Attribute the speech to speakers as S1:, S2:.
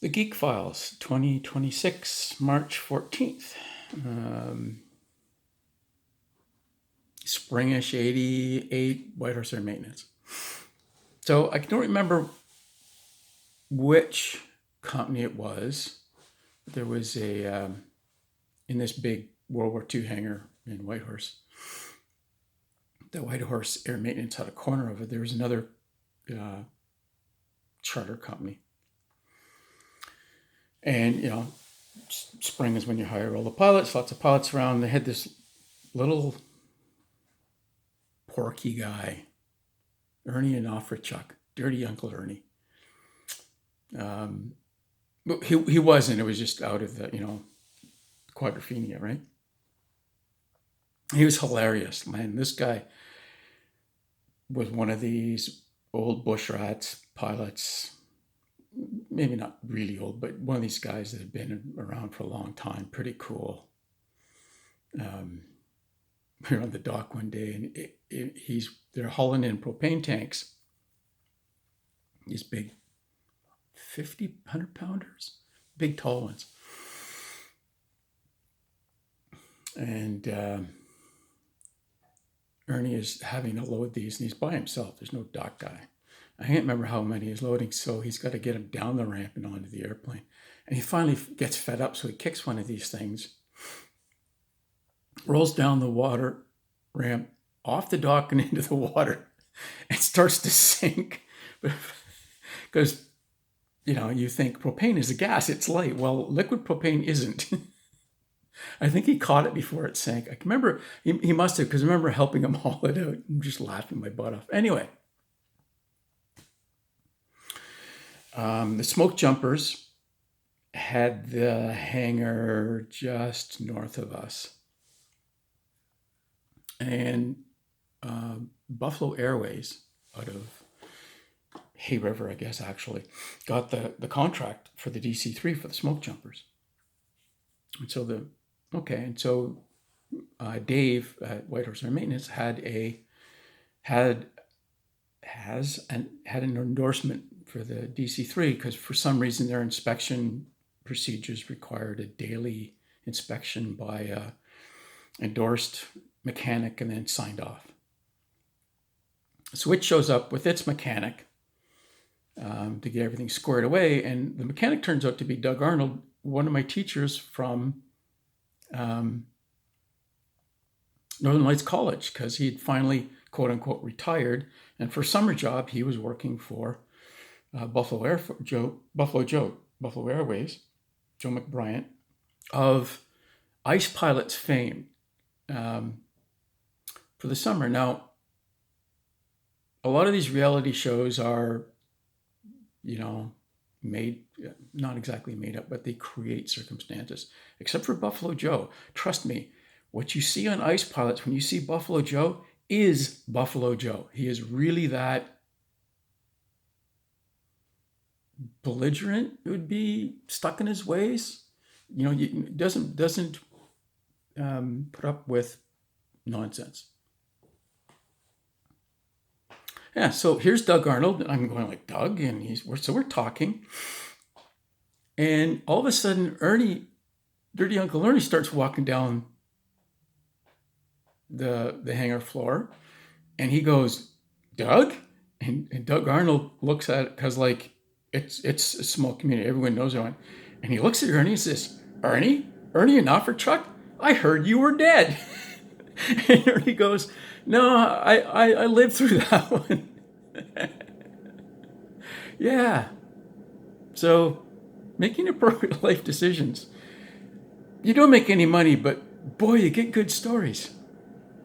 S1: The GEEK Files, 2026, March 14th. Springish 88, Whitehorse Air Maintenance. So I don't remember which company it was. There was a, in this big World War II hangar in Whitehorse, the Whitehorse Air Maintenance had a corner of it. There was another charter company. And, you know, spring is when you hire all the pilots, lots of pilots around. They had this little porky guy, Ernie Anofrichuk, dirty Uncle Ernie. But he wasn't. It was just out of the, quadrophenia, right? He was hilarious, man. This guy was one of these old bush rats pilots, maybe not really old, but one of these guys that had been around for a long time, pretty cool. We were on the dock one day, and they're hauling in propane tanks, these big 50, 100 pounders, big tall ones. And Ernie is having to load these, and he's by himself. There's no dock guy. I can't remember how many he's loading, so he's got to get him down the ramp and onto the airplane. And he finally gets fed up, so he kicks one of these things, rolls down the water ramp, off the dock and into the water, and starts to sink. Because, you think propane is a gas, it's light. Well, liquid propane isn't. I think he caught it before it sank. I can remember, he must have, because I remember helping him haul it out. I'm just laughing my butt off. Anyway. The smoke jumpers had the hangar just north of us. And Buffalo Airways, out of Hay River, I guess, actually, got the contract for the DC-3 for the smoke jumpers. And so Dave at Whitehorse Air Maintenance had an endorsement for the DC-3 because for some reason their inspection procedures required a daily inspection by an endorsed mechanic and then signed off. So it shows up with its mechanic to get everything squared away, and the mechanic turns out to be Doug Arnold, one of my teachers from Northern Lights College, because he had finally, quote unquote, retired, and for a summer job he was working for Buffalo Airways, Joe McBryant, of ice pilots fame, for the summer. Now, a lot of these reality shows are, made, not exactly made up, but they create circumstances, except for Buffalo Joe. Trust me, what you see on ice pilots, when you see Buffalo Joe, is Buffalo Joe. He is really that belligerent. It would be stuck in his ways. Doesn't put up with nonsense. Yeah, so here's Doug Arnold. I'm going like, Doug, and we're talking. And all of a sudden, Dirty Uncle Ernie starts walking down the hangar floor, and he goes, Doug? And Doug Arnold looks at it, because it's a small community. Everyone knows everyone. And he looks at Ernie and says, Ernie Anofrichuk, I heard you were dead. And Ernie goes, no, I lived through that one. Yeah. So making appropriate life decisions. You don't make any money, but boy, you get good stories.